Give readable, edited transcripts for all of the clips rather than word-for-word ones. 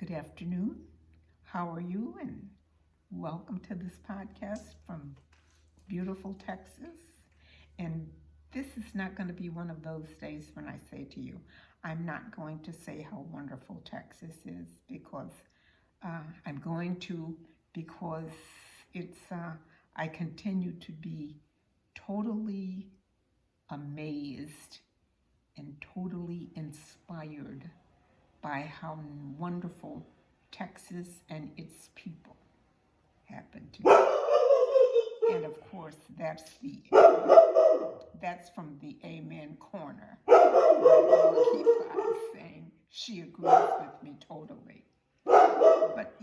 Good afternoon. How are you? And welcome to this podcast from beautiful Texas. And this is not going to be one of those days when I say to you, I'm not going to say how wonderful Texas is because I'm going to, because I continue to be totally amazed and totally inspired by how wonderful Texas and its people happen to be. And of course, that's from the Amen Corner. Keep saying she agrees with me totally. But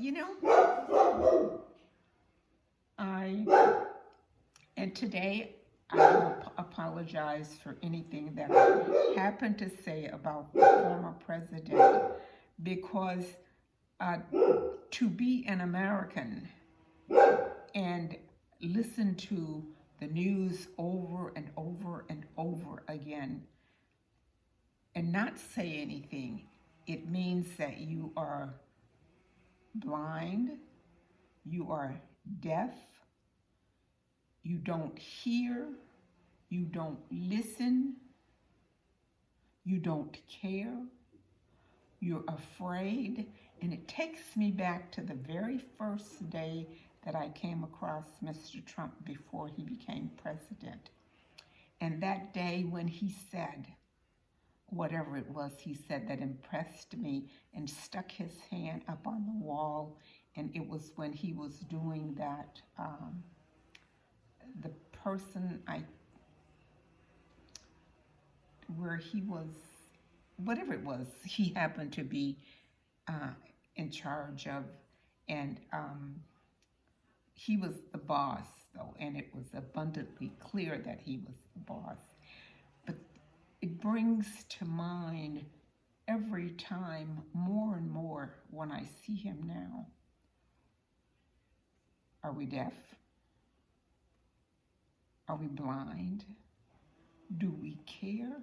today I will apologize for anything that I happen to say about the former president because to be an American and listen to the news over and over and over again and not say anything, it means that you are blind, you are deaf, you don't hear, you don't listen, you don't care, you're afraid. And it takes me back to the very first day that I came across Mr. Trump before he became president. And that day when he said, whatever it was he said that impressed me and stuck his hand up on the wall, and it was when he was doing that, the person where he was, whatever it was, he happened to be in charge of, and he was the boss, though, and it was abundantly clear that he was the boss. But it brings to mind every time more and more when I see him now. Are we deaf? Are we blind? Do we care?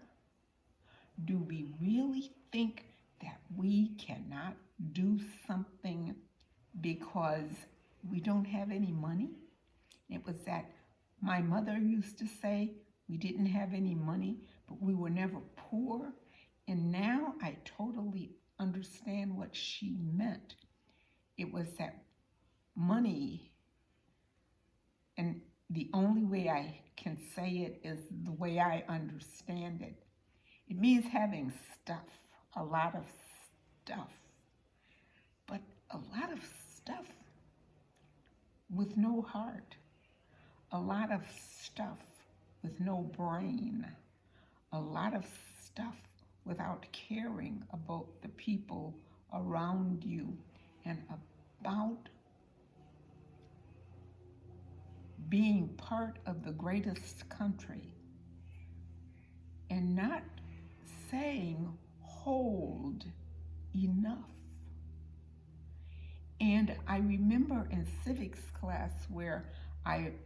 Do we really think that we cannot do something because we don't have any money? It was that my mother used to say we didn't have any money, but we were never poor. And now I totally understand what she meant. It was that money, and the only way I can say it is the way I understand it. It means having stuff, a lot of stuff, but a lot of stuff with no heart, a lot of stuff with no brain, a lot of stuff without caring about the people around you and about being part of the greatest country and not saying hold enough. And I remember in civics class where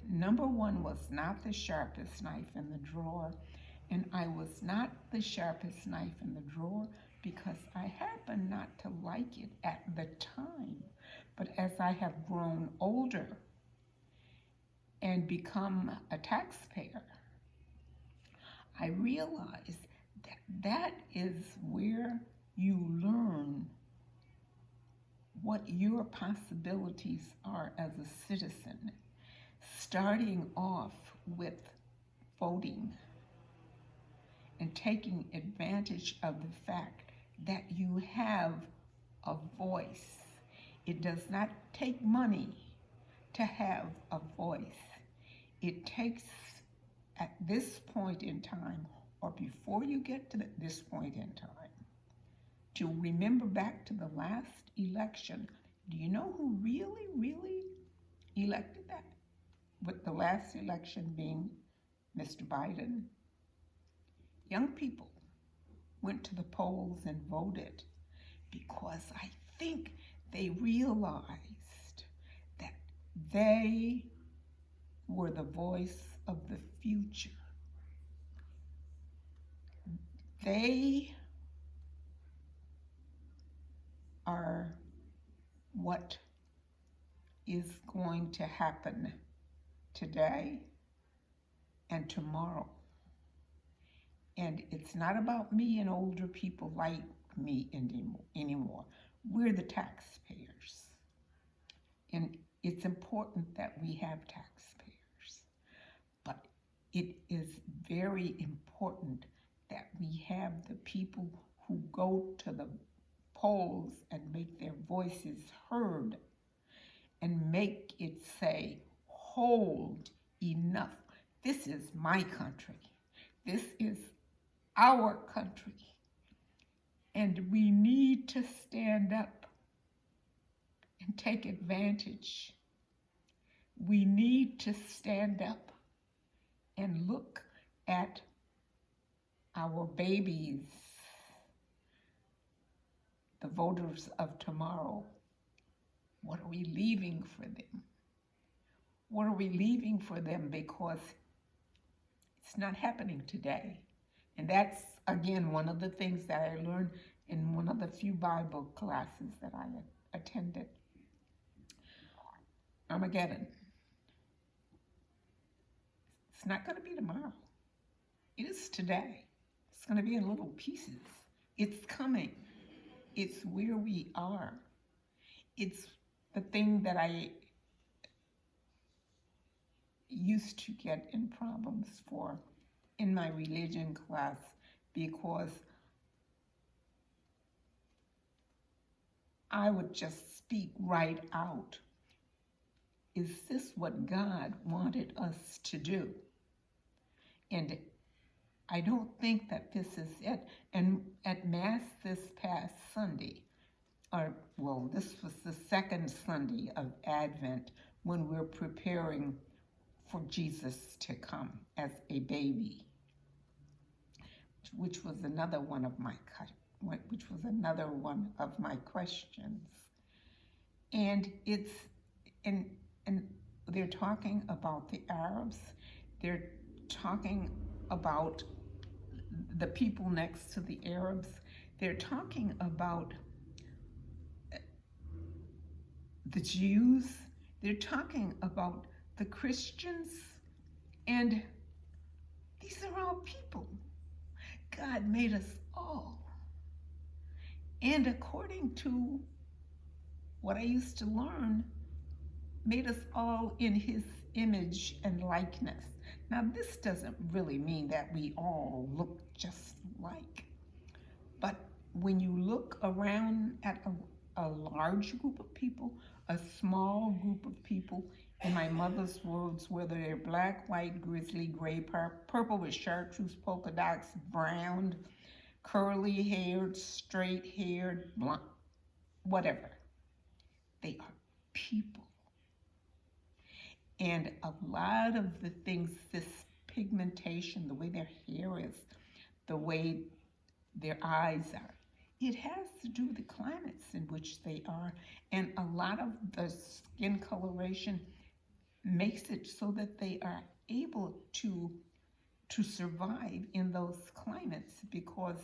number one was not the sharpest knife in the drawer, and I was not the sharpest knife in the drawer because I happened not to like it at the time. But as I have grown older and become a taxpayer, I realize that is where you learn what your possibilities are as a citizen, starting off with voting and taking advantage of the fact that you have a voice. It does not take money to have a voice. It takes, at this point in time, or before you get to this point in time, to remember back to the last election. Do you know who really, really elected that? With the last election being Mr. Biden. Young people went to the polls and voted because I think they realized that they were the voice of the future. They are what is going to happen today and tomorrow. And it's not about me and older people like me anymore. We're the taxpayers. And it's important that we have taxpayers. But it is very important that we have the people who go to the polls and make their voices heard and make it say, hold enough. This is my country. This is our country. And we need to stand up and take advantage. We need to stand up and look at our babies, the voters of tomorrow. What are we leaving for them? What are we leaving for them? Because it's not happening today. And that's, again, one of the things that I learned in one of the few Bible classes that I attended. Armageddon. It's not going to be tomorrow. It is today. It's going to be in little pieces. It's coming. It's where we are. It's the thing that I used to get in problems for in my religion class, because I would just speak right out. Is this what God wanted us to do? And I don't think that this is it. And at Mass this past Sunday, this was the second Sunday of Advent, when we're preparing for Jesus to come as a baby, which was another one of my questions. And and they're talking about the Arabs. They're talking about the people next to the Arabs. They're talking about the Jews. They're talking about the Christians. And these are all people. God made us all. And according to what I used to learn, made us all in his image and likeness. Now, this doesn't really mean that we all look just alike. But when you look around at a large group of people, a small group of people, in my mother's words, whether they're black, white, grizzly, gray, purple with chartreuse polka dots, brown, curly haired, straight haired, blonde, whatever. They are people. And a lot of the things, this pigmentation, the way their hair is, the way their eyes are, it has to do with the climates in which they are. And a lot of the skin coloration makes it so that they are able to survive in those climates, because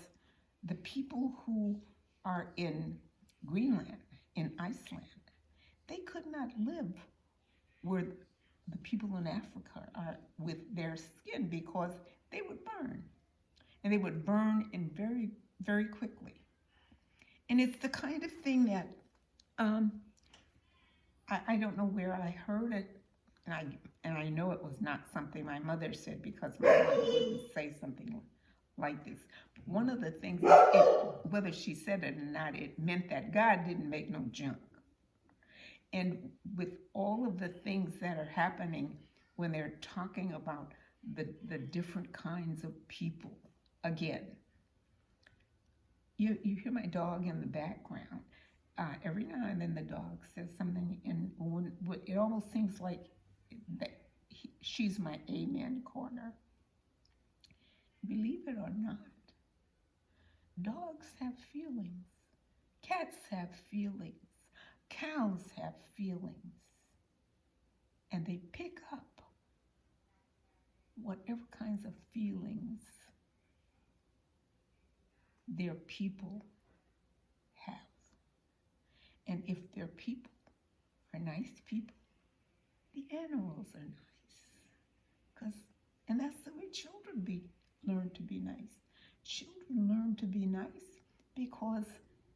the people who are in Greenland, in Iceland, they could not live where the people in Africa are with their skin, because they would burn. And they would burn in very, very quickly. And it's the kind of thing that I don't know where I heard it, and I know it was not something my mother said, because my mother wouldn't say something like this. But one of the things, whether she said it or not, it meant that God didn't make no junk. And with all of the things that are happening when they're talking about the different kinds of people, again, you hear my dog in the background. Every now and then the dog says something, and it almost seems like that she's my amen corner. Believe it or not, dogs have feelings. Cats have feelings. Cows have feelings. And they pick up whatever kinds of feelings their people have. And if their people are nice people, the animals are nice. And that's the way children learn to be nice. Children learn to be nice because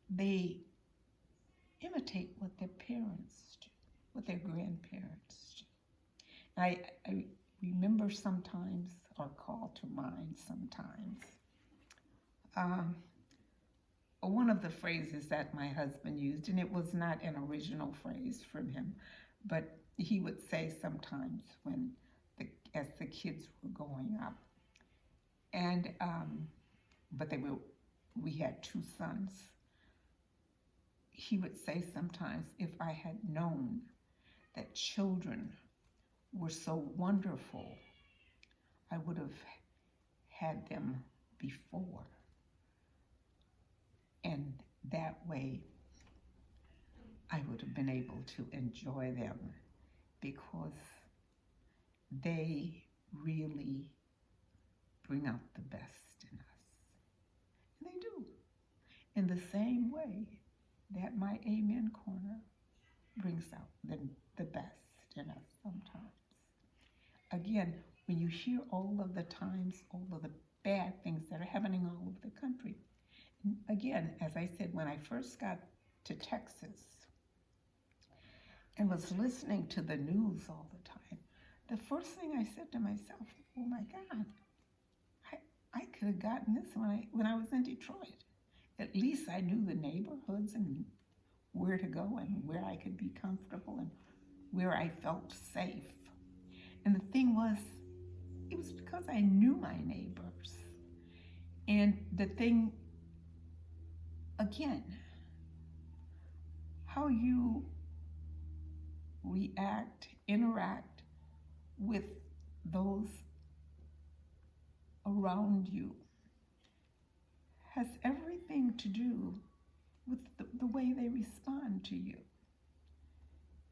they imitate what their parents do, what their grandparents do. I remember sometimes, or call to mind sometimes, um, one of the phrases that my husband used, and it was not an original phrase from him, but he would say sometimes as the kids were growing up, and but we had two sons. He would say sometimes, if I had known that children were so wonderful, I would have had them before. And that way, I would have been able to enjoy them because they really bring out the best in us. And they do. In the same way that my Amen Corner brings out the best in us sometimes. Again, when you hear all of the times, all of the bad things that are happening all over the country, and again, as I said, when I first got to Texas and was listening to the news all the time, the first thing I said to myself, oh my God, I could have gotten this when I was in Detroit. At least I knew the neighborhoods and where to go and where I could be comfortable and where I felt safe. And the thing was, it was because I knew my neighbors. And the thing, again, how you interact with those around you has everything to do with the way they respond to you.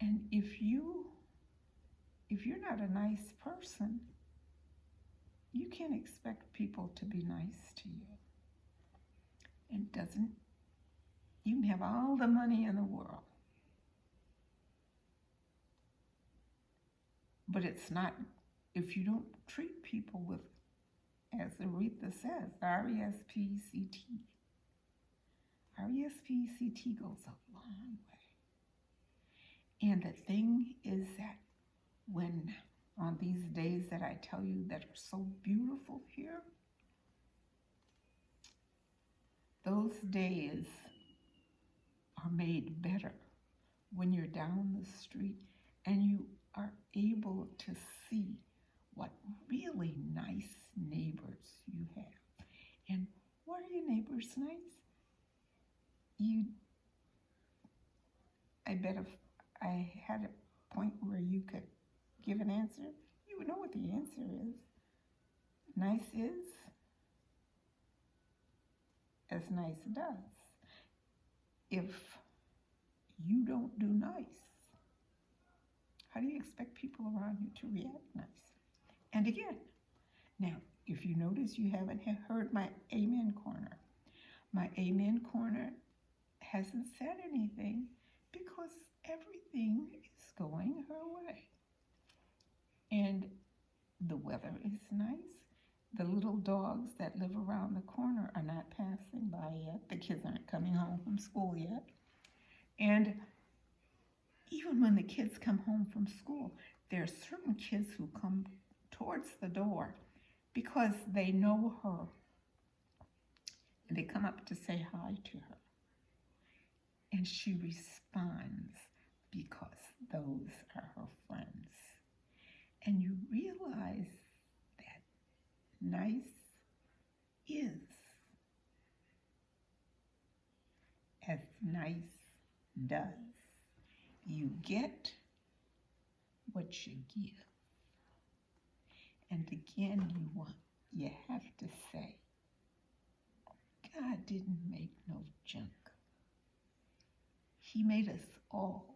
And if you're not a nice person, you can't expect people to be nice to you. And you can have all the money in the world, but it's not, if you don't treat people with, as Aretha says, R-E-S-P-C-T. R-E-S-P-C-T goes a long way. And the thing is that when, on these days that I tell you that are so beautiful here, those days are made better when you're down the street and you are able to see what really nice neighbors you have. And why are your neighbors nice? I bet if I had a point where you could give an answer, you would know what the answer is. Nice is as nice does. If you don't do nice, how do you expect people around you to react nice? And again, now, if you notice you haven't heard my Amen Corner, my Amen Corner hasn't said anything because everything is going her way. And the weather is nice. The little dogs that live around the corner are not passing by yet. The kids aren't coming home from school yet. And even when the kids come home from school, there are certain kids who come towards the door because they know her. And they come up to say hi to her. And she responds because those are her friends. And you realize that nice is as nice does. You get what you give. And again, you have to say, God didn't make no junk. He made us all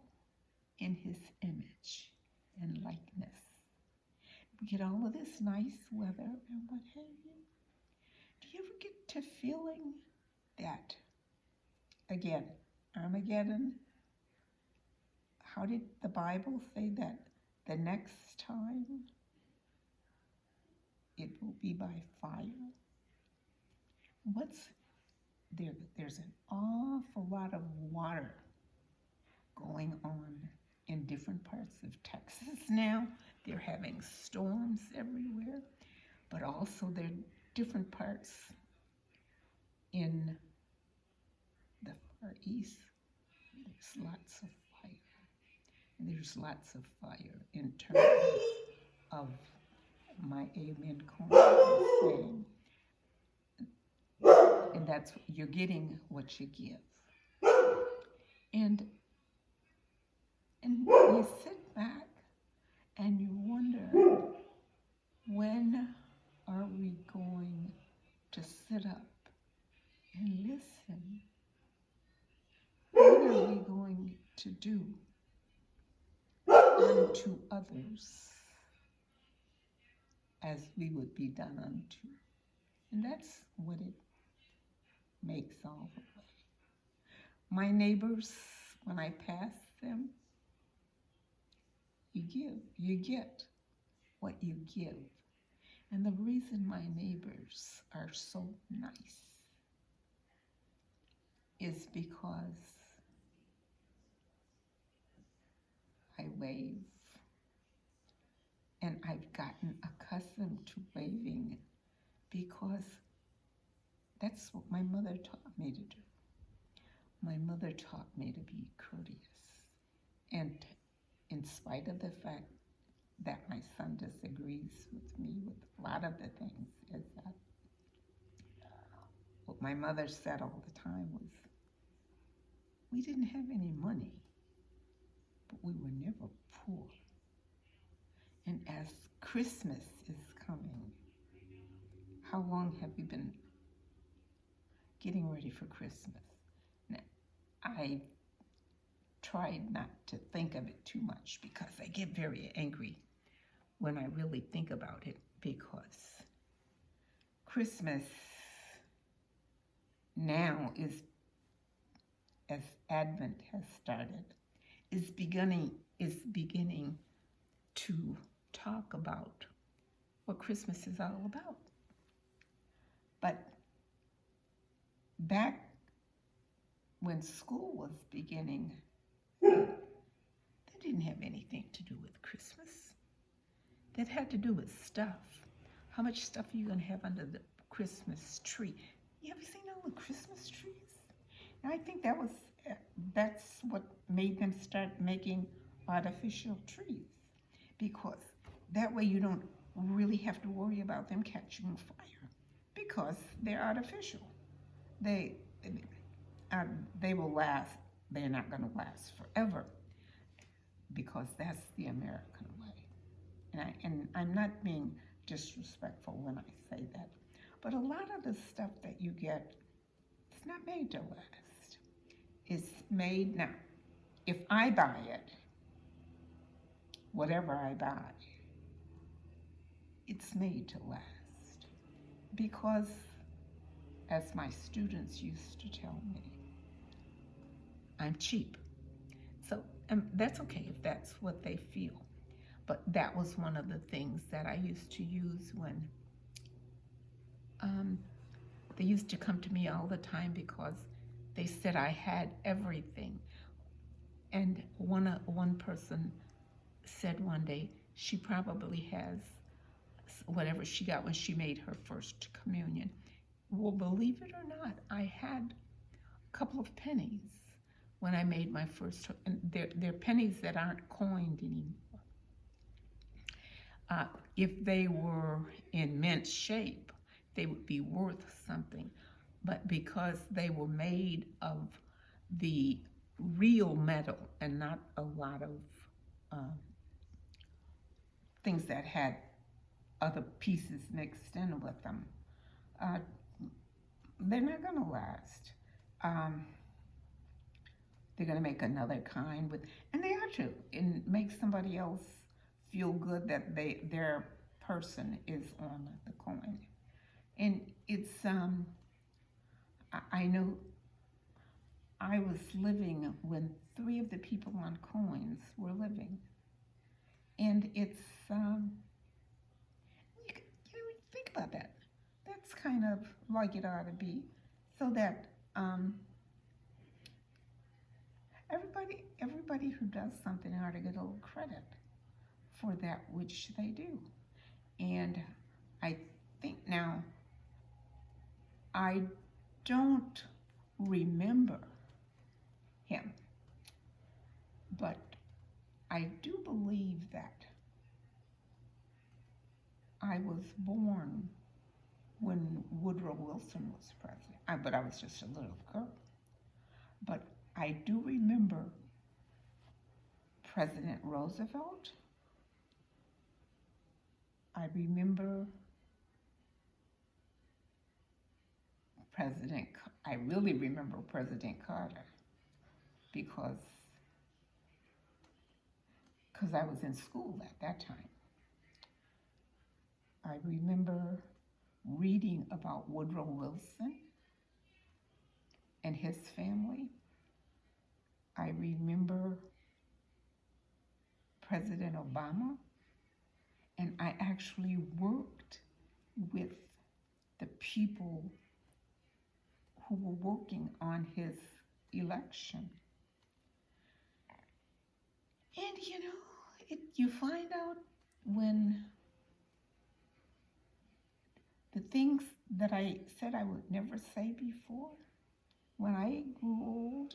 in his image and likeness. We get all of this nice weather and what have you. Do you ever get to feeling that, again, Armageddon how did the Bible say that the next time it will be by fire? What's there? There's an awful lot of water going on in different parts of Texas now. They're having storms everywhere, but also there are different parts in the Far East. There's lots of fire. And there's lots of fire in terms of my amen corner saying, and that's you're getting what you give. And you sit back and you wonder, when are we going to sit up and listen? What are we going to do unto others as we would be done unto? And that's what it makes all the way. My neighbors, when I pass them, you get what you give. And the reason my neighbors are so nice is because I wave. And I've gotten accustomed to waving because that's what my mother taught me to do. My mother taught me to be courteous. And in spite of the fact that my son disagrees with me with a lot of the things, is that what my mother said all the time was, we didn't have any money, but we were never poor. And as Christmas is coming, how long have you been getting ready for Christmas? Now, I tried not to think of it too much because I get very angry when I really think about it, because Christmas now is, as Advent has started, is beginning to talk about what Christmas is all about. But back when school was beginning, that didn't have anything to do with Christmas. That had to do with stuff. How much stuff are you going to have under the Christmas tree? You ever seen all the Christmas trees? And I think that's what made them start making artificial trees, because that way you don't really have to worry about them catching fire, because they're artificial. They will last. They're not going to last forever, because that's the American way. And I'm not being disrespectful when I say that, but a lot of the stuff that you get, it's not made to last. It's made now. If I buy it, whatever I buy, it's made to last, because, as my students used to tell me, I'm cheap. So that's okay if that's what they feel. But that was one of the things that I used to use when they used to come to me all the time, because they said I had everything. And one person said one day she probably has whatever she got when she made her first communion. Well, believe it or not, I had a couple of pennies when I made my first, and they're pennies that aren't coined anymore. If they were in mint shape, they would be worth something. But because they were made of the real metal and not a lot of things that had other pieces mixed in with them, they're not going to last. They're going to make another kind and they are to, and make somebody else feel good that their person is on the coin. And it's I know I was living when three of the people on coins were living. And it's, think about that. That's kind of like it ought to be, so that everybody who does something ought to get a little credit for that which they do. And I think now, I don't remember him, but I do believe that I was born when Woodrow Wilson was president. But I was just a little girl. But I do remember President Roosevelt. I remember I really remember President Carter because I was in school at that time. I remember reading about Woodrow Wilson and his family. I remember President Obama, and I actually worked with the people who were working on his election. And you find out when the things that I said I would never say before, when I grew old,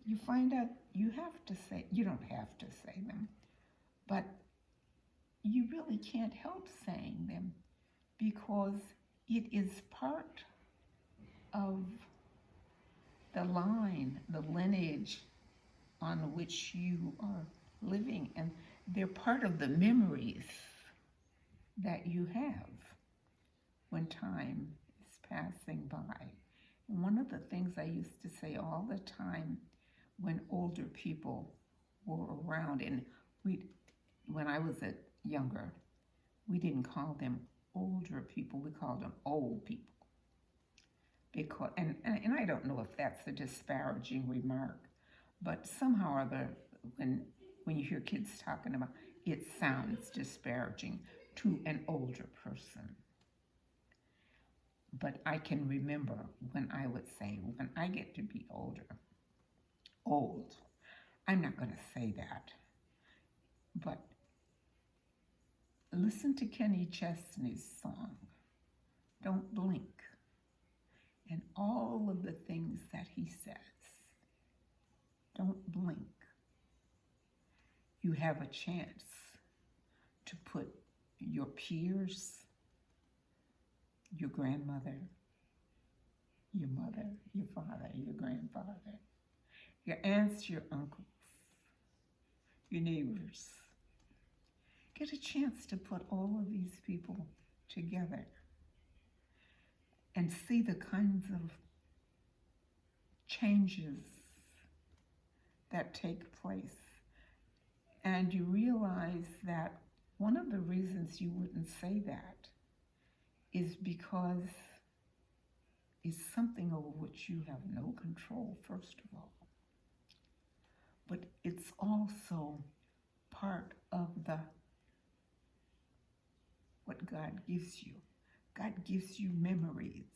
you find out you don't have to say them, but you really can't help saying them because it is part of the line, the lineage on which you are living, and they're part of the memories that you have when time is passing by. And one of the things I used to say all the time when older people were around, and when I was younger, we didn't call them older people, we called them old people. Because, and I don't know if that's a disparaging remark, but somehow or other, when you hear kids talking about it, sounds disparaging to an older person. But I can remember when I would say, when I get to be old, I'm not going to say that. But listen to Kenny Chesney's song, Don't Blink, and all of the things that he says. Don't blink. You have a chance to put your peers, your grandmother, your mother, your father, your grandfather, your aunts, your uncles, your neighbors. Get a chance to put all of these people together and see the kinds of changes that take place. And you realize that one of the reasons you wouldn't say that is because it's something over which you have no control, first of all. But it's also part of what God gives you. God gives you memories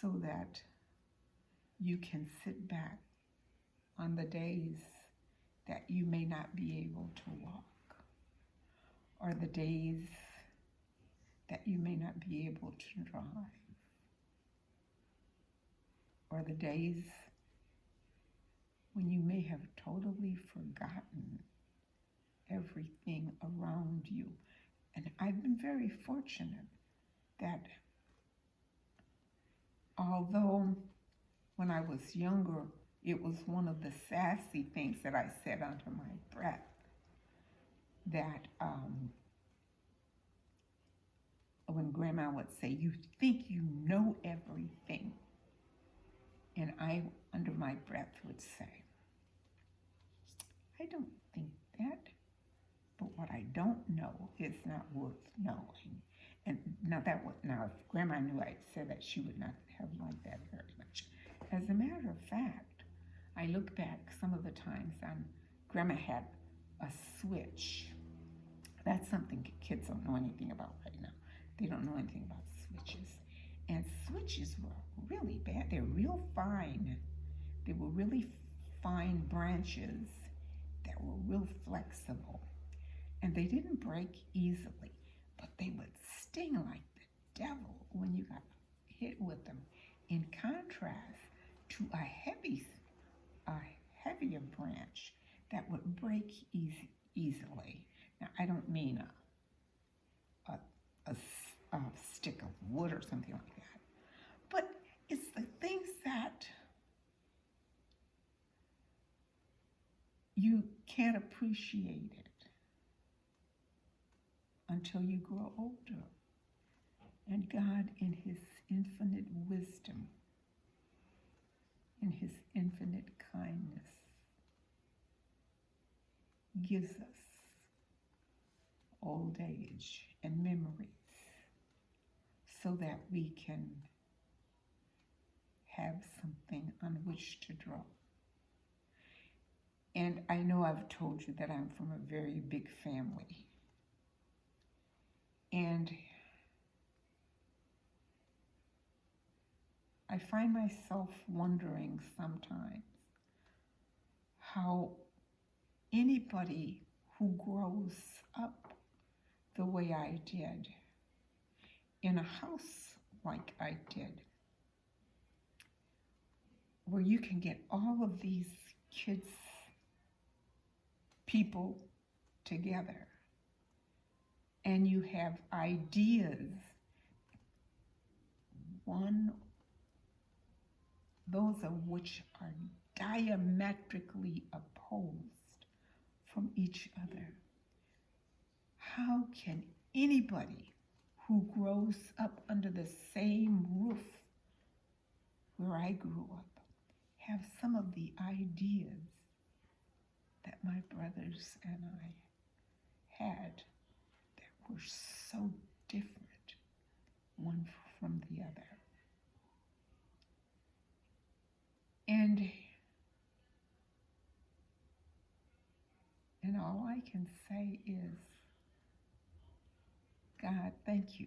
so that you can sit back on the days that you may not be able to walk, or the days that you may not be able to drive, or the days when you may have totally forgotten everything around you. And I've been very fortunate that although when I was younger, it was one of the sassy things that I said under my breath, that when Grandma would say, "You think you know everything," and I, under my breath, would say, "I don't think that, but what I don't know is not worth knowing." And now if Grandma knew I'd said that, she would not have liked that very much. As a matter of fact, I look back some of the times Grandma had a switch. That's something kids don't know anything about right now. They don't know anything about switches. And switches were really bad. They're real fine. They were really fine branches that were real flexible. And they didn't break easily, but they would sting like the devil when you got hit with them. In contrast to a heavier branch that would break easily. Now, I don't mean a, a, a stick of wood or something like that, but it's the things that you can't appreciate it until you grow older. And God, in His infinite wisdom, in His infinite kindness, gives us old age and memories so that we can have something on which to draw. And I know I've told you that I'm from a very big family. And I find myself wondering sometimes how anybody who grows up the way I did, in a house like I did, where you can get all of these kids, people together, and you have ideas, those of which are diametrically opposed from each other. How can anybody who grows up under the same roof where I grew up have some of the ideas that my brothers and I had that were so different one from the other? And all I can say is, God, thank you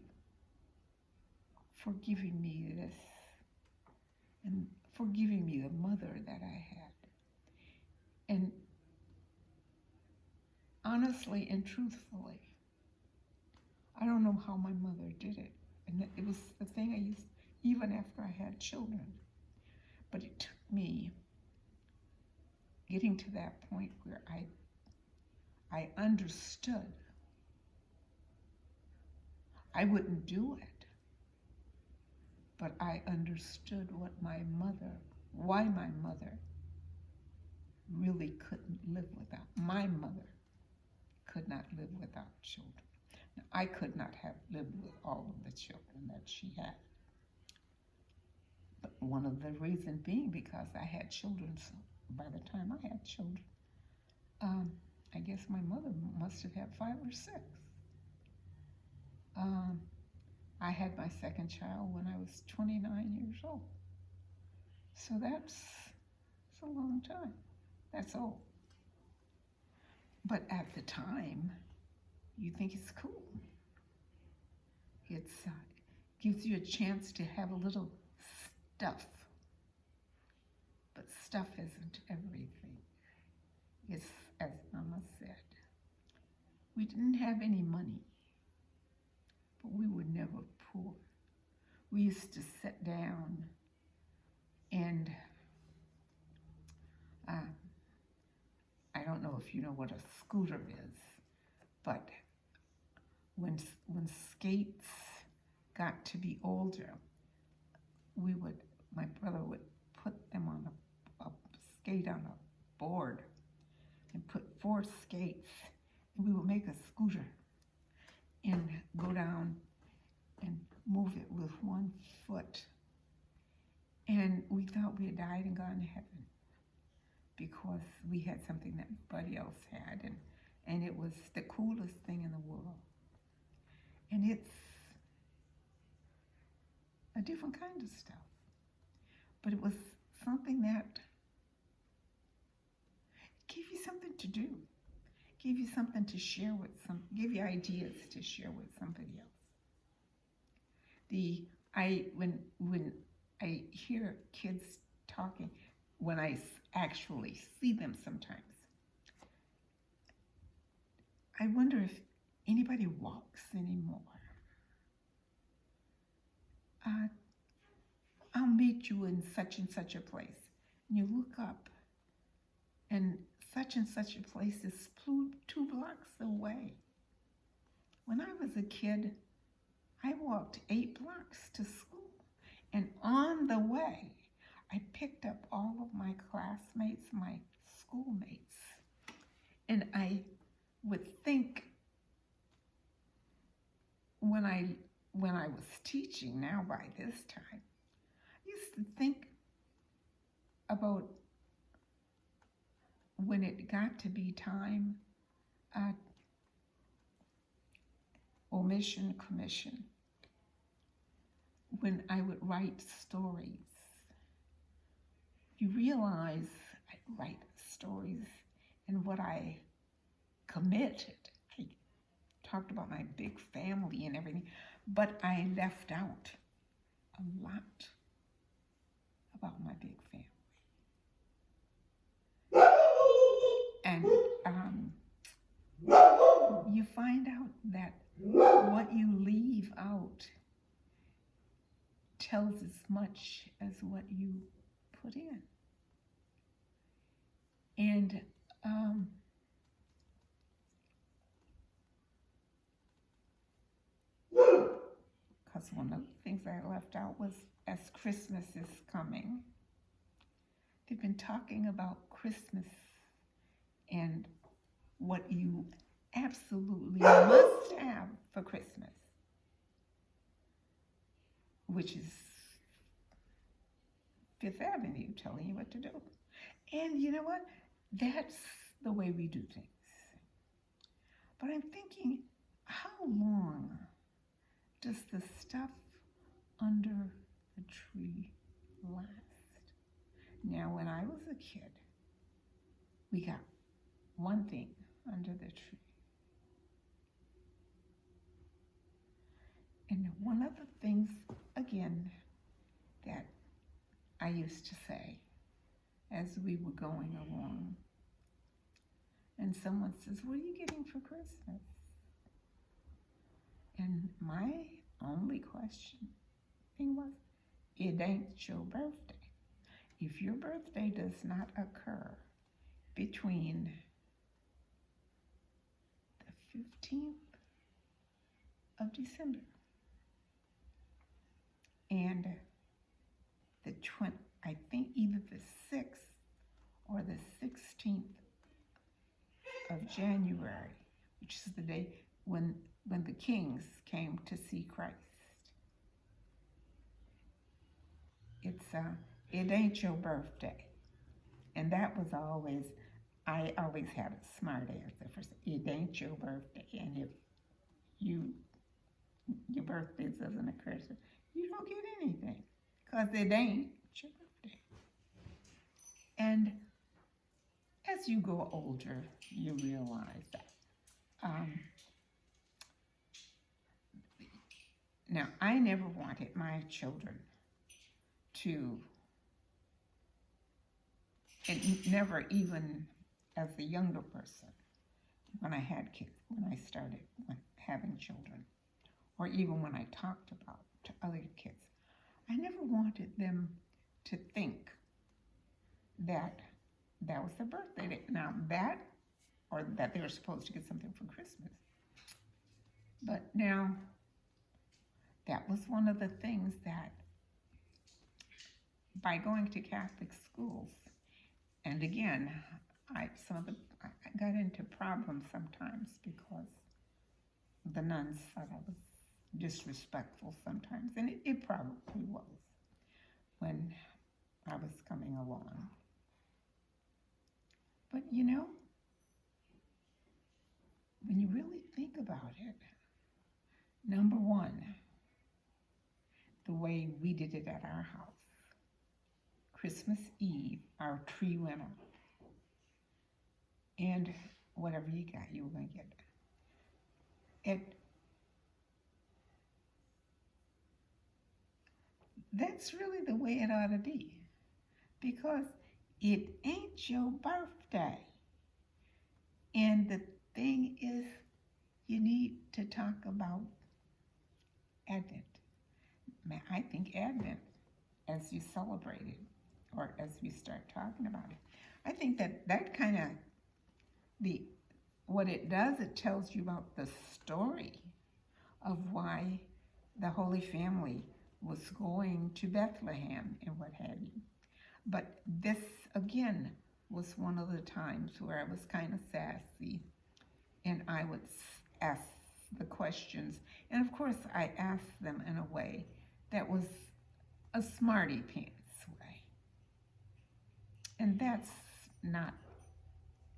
for giving me this and for giving me the mother that I had. And honestly and truthfully, I don't know how my mother did it. And it was the thing I used even after I had children. But it took me getting to that point where I understood. I wouldn't do it, but I understood why my mother really couldn't live without. My mother could not live without children. Now, I could not have lived with all of the children that she had. But one of the reasons being because I had children, so by the time I had children, I guess my mother must have had 5 or 6. I had my second child when I was 29 years old. So that's a long time. That's old. But at the time, you think it's cool. It gives you a chance to have a little stuff. But stuff isn't everything. It's, as Mama said, we didn't have any money, but we were never poor. We used to sit down and I don't know if you know what a scooter is, but when skates got to be older, my brother would put them on a skate on a board and put 4 skates, and we would make a scooter and go down and move it with 1 foot. And we thought we had died and gone to heaven because we had something that nobody else had, and it was the coolest thing in the world. And it's a different kind of stuff. But it was something that gave you something to do, gave you something to share with give you ideas to share with somebody else. When I hear kids talking, when I actually see them sometimes, I wonder if anybody walks anymore. I'll meet you in such and such a place. And you look up, and such a place is 2 blocks away. When I was a kid, I walked 8 blocks to school. And on the way, I picked up all of my classmates, my schoolmates. And I would think when I was teaching, now by this time, I used to think about when it got to be time, omission commission, when I would write stories. You realize I write stories and what I committed. I talked about my big family and everything, but I left out a lot about my big family. And you find out that what you leave out tells as much as what you put in. And because one of the things I left out was, as Christmas is coming, they've been talking about Christmas and what you absolutely must have for Christmas, which is Fifth Avenue telling you what to do. And you know what? That's the way we do things. But I'm thinking, how long does the stuff under the tree last? Now, when I was a kid, we got one thing under the tree. And one of the things, again, that I used to say as we were going along, and someone says, "What are you getting for Christmas?" And my only thing was, it ain't your birthday. If your birthday does not occur between the 15th of December and I think either the 6th or the 16th of January, which is the day when the kings came to see Christ. It ain't your birthday. And that was I always had a smart answer for it ain't your birthday. And if your birthday doesn't occur, so you don't get anything, because it ain't your birthday. And as you grow older, you realize that. Now, I never wanted my children to, and never even as a younger person, when I had kids, when I started having children, or even when I talked about to other kids, I never wanted them to think that was their birthday. Now or that they were supposed to get something for Christmas. But now, that was one of the things that, by going to Catholic schools, and again, I got into problems sometimes because the nuns thought I was disrespectful sometimes, and it probably was when I was coming along. But when you really think about it, number one, the way we did it at our house, Christmas Eve, our tree went up. And whatever you got, you were going to get it. That's really the way it ought to be. Because it ain't your birthday. And the thing is, you need to talk about Advent. I think Advent, as you celebrate it, or as we start talking about it, I think that kind of, what it does, it tells you about the story of why the Holy Family was going to Bethlehem and what have you. But this, again, was one of the times where I was kind of sassy, and I would ask the questions. And of course, I asked them in a way that was a smarty pants way. And that's not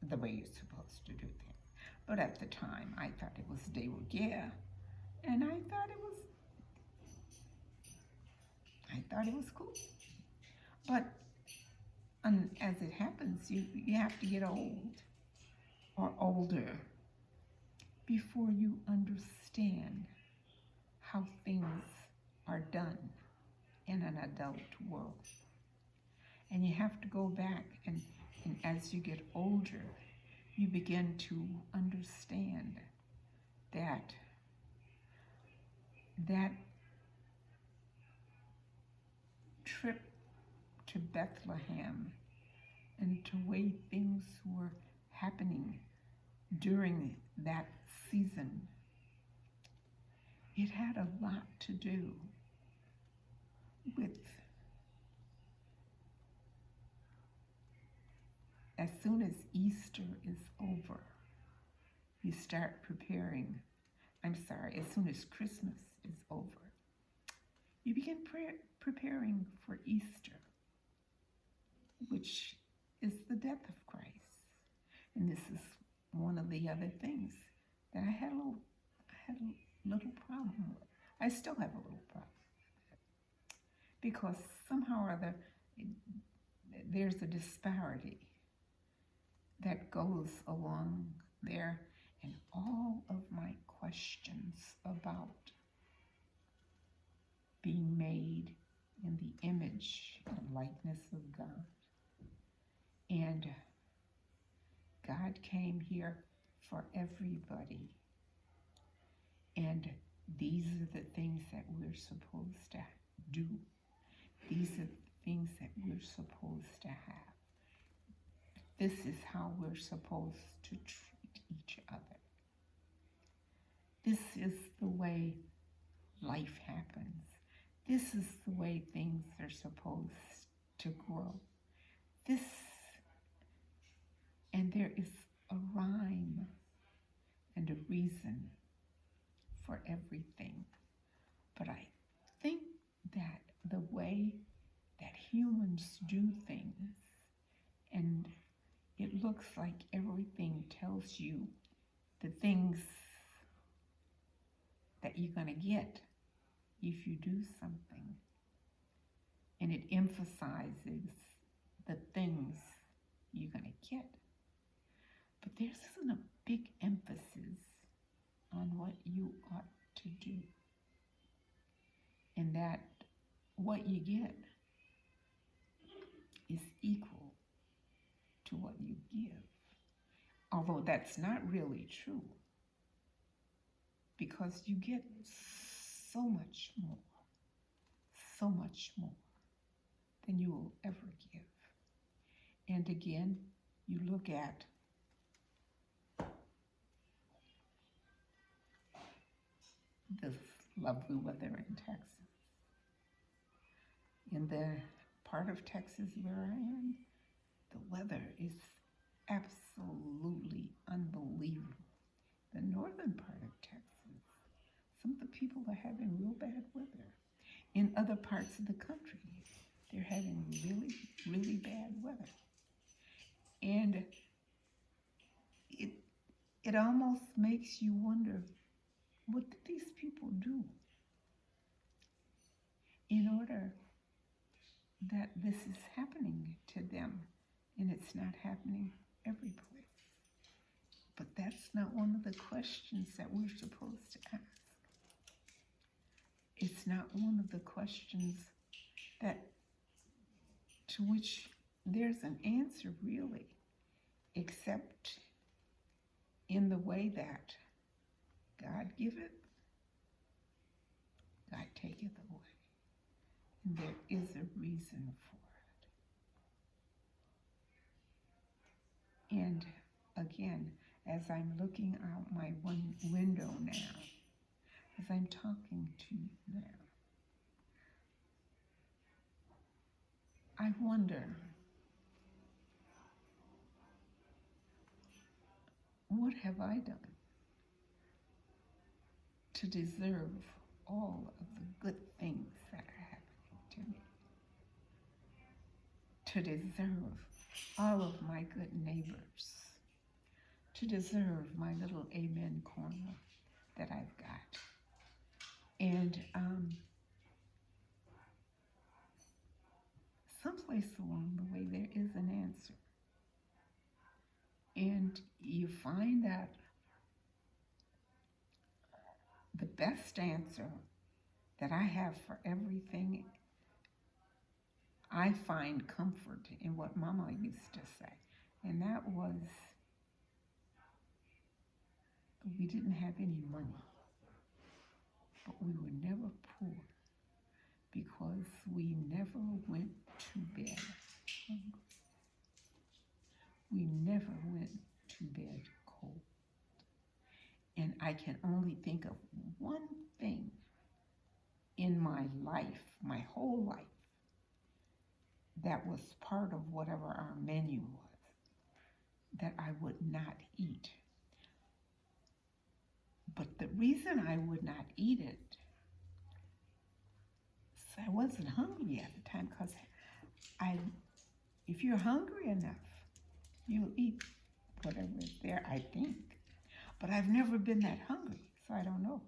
the way you're supposed to do things. But at the time, I thought it was de rigueur, and I thought it was cool. But as it happens, you have to get old or older before you understand how things are done in an adult world. And you have to go back, and as you get older, you begin to understand that trip to Bethlehem and the way things were happening during that season, it had a lot to do with, as soon as Easter is over, you start preparing. As soon as Christmas is over, you begin preparing for Easter, which is the death of Christ. And this is one of the other things that I had a little problem with. I still have a little problem with it, because somehow or other there's a disparity that goes along there, and all of my questions about being made in the image and likeness of God. And God came here for everybody. And these are the things that we're supposed to do. These are the things that we're supposed to have. This is how we're supposed to treat each other. This is the way life happens. This is the way things are supposed to grow. And there is a rhyme and a reason for everything. But I think that the way that humans do things, and it looks like everything tells you the things that you're going to get if you do something. And it emphasizes the things you're going to get. But there isn't a big emphasis on what you ought to do. And that what you get is equal to what you give. Although that's not really true, because you get so much more than you will ever give. And again, you look at this lovely weather in Texas. In the part of Texas where I am, the weather is absolutely unbelievable. The northern part of Texas, some of the people are having real bad weather. In other parts of the country, they're having really, really bad weather. And it almost makes you wonder, what did these people do in order that this is happening to them, and it's not happening every place. But that's not one of the questions that we're supposed to ask. It's not one of the questions that to which there's an answer really, except in the way that God giveth, God taketh away. And there is a reason for it. And again, as I'm looking out my one window now, as I'm talking to you now, I wonder, what have I done to deserve all of the good things that are happening to me? To deserve all of my good neighbors? To deserve my little amen corner that I've got? And someplace along the way there is an answer. And you find that the best answer that I have for everything, I find comfort in what Mama used to say. And that was, we didn't have any money, but we were never poor because we never went to bed hungry. We never went to bed cold. And I can only think of one thing in my life, my whole life, that was part of whatever our menu was, that I would not eat. But the reason I would not eat it is I wasn't hungry at the time, because if you're hungry enough, you'll eat whatever is there, I think. But I've never been that hungry, so I don't know.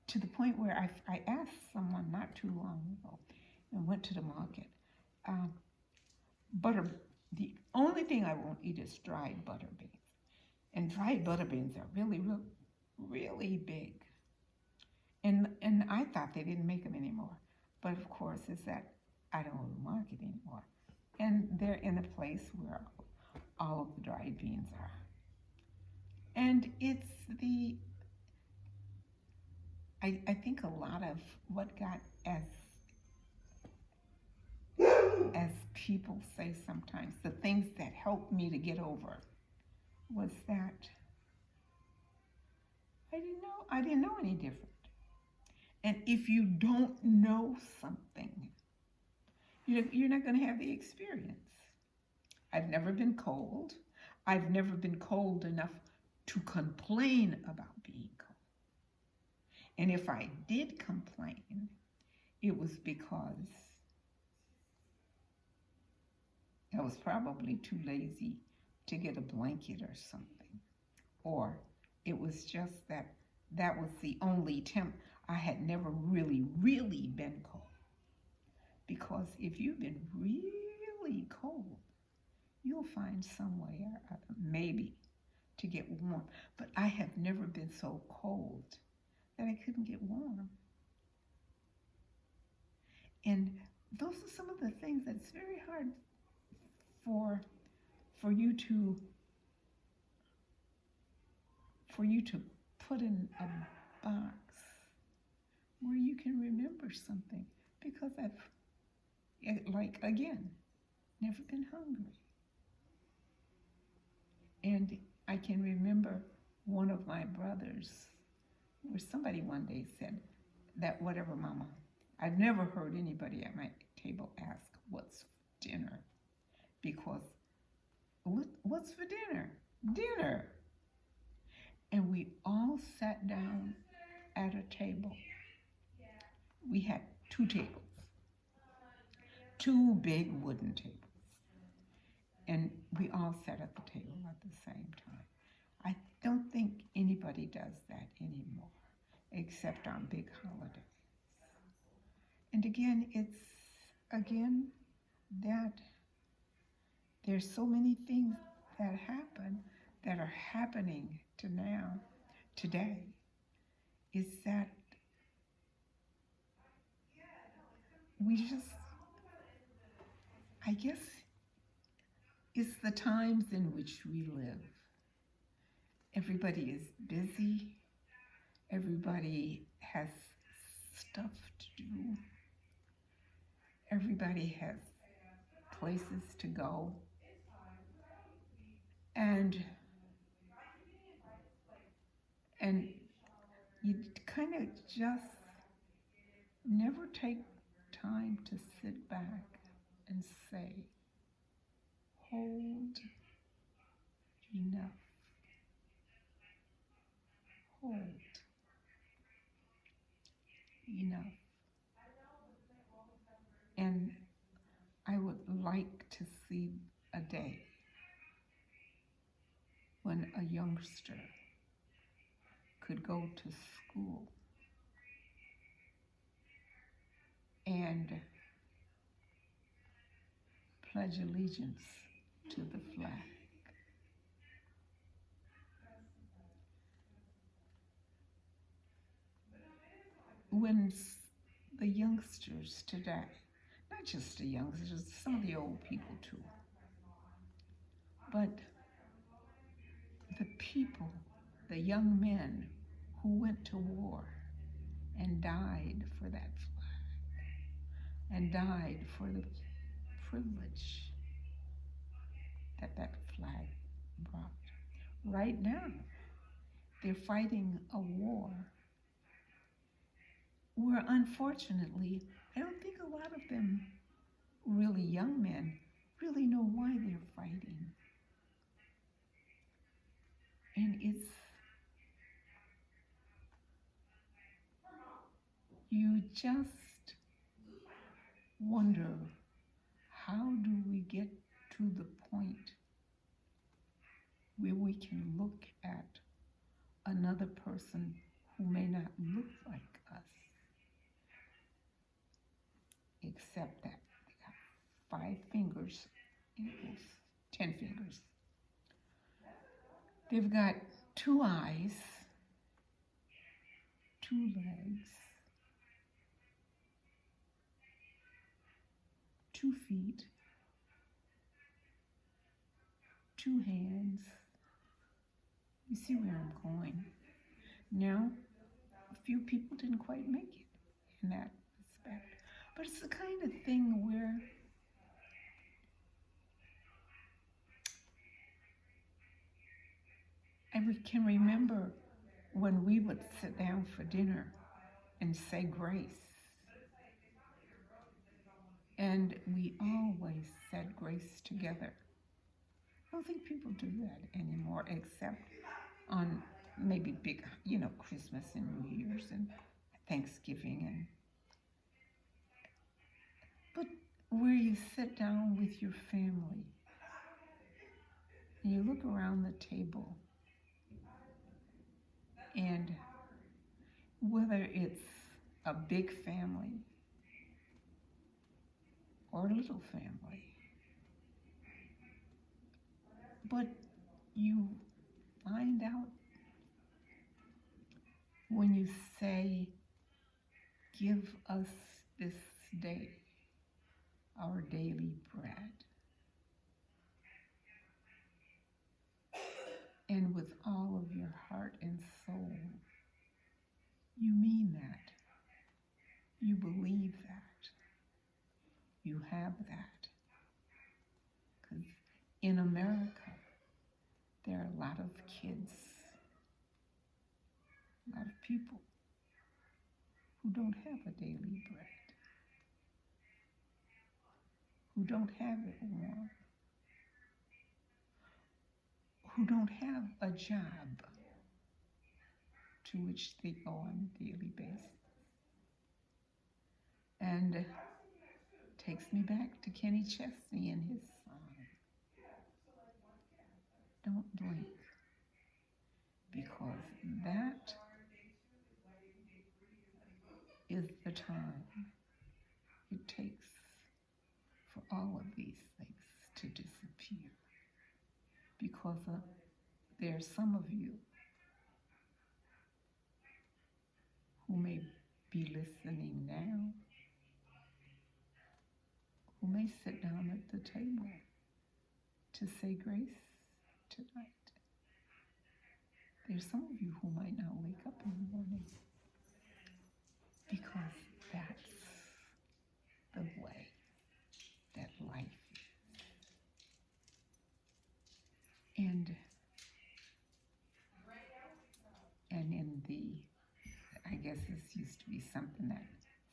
To the point where I asked someone not too long ago, and went to the market, the only thing I won't eat is dried butter beans. And dried butter beans are really, really, really big. And I thought they didn't make them anymore. But of course, it's that I don't go to the market anymore. And they're in a place where all of the dried beans are. And it's I think a lot of what got, as people say sometimes, the things that helped me to get over was that I didn't know any different. And if you don't know something, you're not going to have the experience. I've never been cold. I've never been cold enough to complain about being cold. And if I did complain, it was because I was probably too lazy to get a blanket or something. Or it was just that was the only temp. I had never really, really been cold. Because if you've been really cold, you'll find some way, maybe, to get warm. But I have never been so cold that I couldn't get warm. And those are some of the things that's very hard for you to put in a box where you can remember something, because I've, like, again, never been hungry. And I can remember one of my brothers, where somebody one day said that, whatever, Mama, I've never heard anybody at my table ask, what's for dinner? Because what's for dinner? Dinner. And we all sat down at a table. We had 2 tables, 2 big wooden tables. And we all sat at the table at the same time. I don't think anybody does that anymore, except on big holidays. And again, it's again, that there's so many things that happen that are happening to now, today, is that we just, I guess, it's the times in which we live. Everybody is busy. Everybody has stuff to do. Everybody has places to go. And and you kind of just never take time to sit back and say, hold enough, hold enough. And I would like to see a day when a youngster could go to school and pledge allegiance to the flag. When the youngsters today, not just the youngsters, some of the old people too, but the people, the young men who went to war and died for that flag and died for the privilege that that flag brought. Right now, they're fighting a war where, unfortunately, I don't think a lot of them, really young men, really know why they're fighting. And you just wonder, how do we get to the point where we can look at another person who may not look like us, except that they got 5 fingers equals 10 fingers. They've got 2 eyes, 2 legs, 2 feet, 2 hands. You see where I'm going. Now, a few people didn't quite make it in that respect. But it's the kind of thing where I can remember when we would sit down for dinner and say grace. And we always said grace together. I don't think people do that anymore, except on maybe big, Christmas and New Year's and Thanksgiving. But where you sit down with your family and you look around the table, and whether it's a big family or a little family, but you find out when you say, give us this day our daily bread, and with all of your heart and soul, you mean that. You believe that. You have that. Because in America, there are a lot of kids, a lot of people who don't have a daily bread, who don't have it warm, who don't have a job to which they go on a daily basis. And it takes me back to Kenny Chesney and his song, Don't Blink, because that is the time it takes because there's some of you who may be listening now who may sit down at the table to say grace tonight. There's some of you who might not wake up in the morning because that's the way that life is. And in the, I guess this used to be something that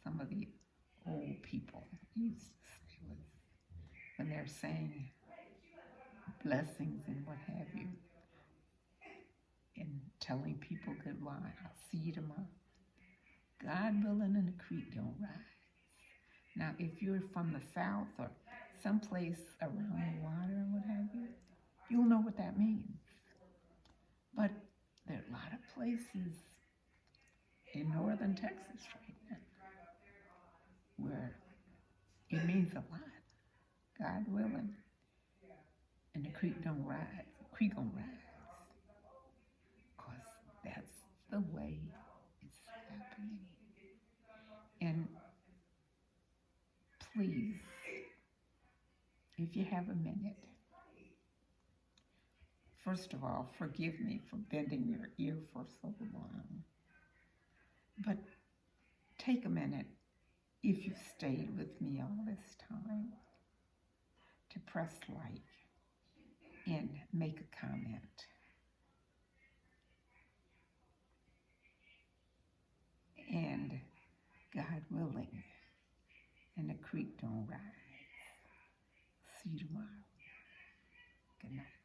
some of the old people used to say was when they're saying blessings and what have you, and telling people goodbye. I'll see you tomorrow. God willing and the creek don't rise. Now, if you're from the South or someplace around the water or what have you, you'll know what that means. But there are a lot of places in northern Texas right now where it means a lot. God willing, and the creek don't rise. The creek gonna rise, because that's the way it's happening. And please, if you have a minute, first of all, forgive me for bending your ear for so long. But take a minute, if you've stayed with me all this time, to press like and make a comment. And God willing, and the creek don't rise. See you tomorrow. Good night.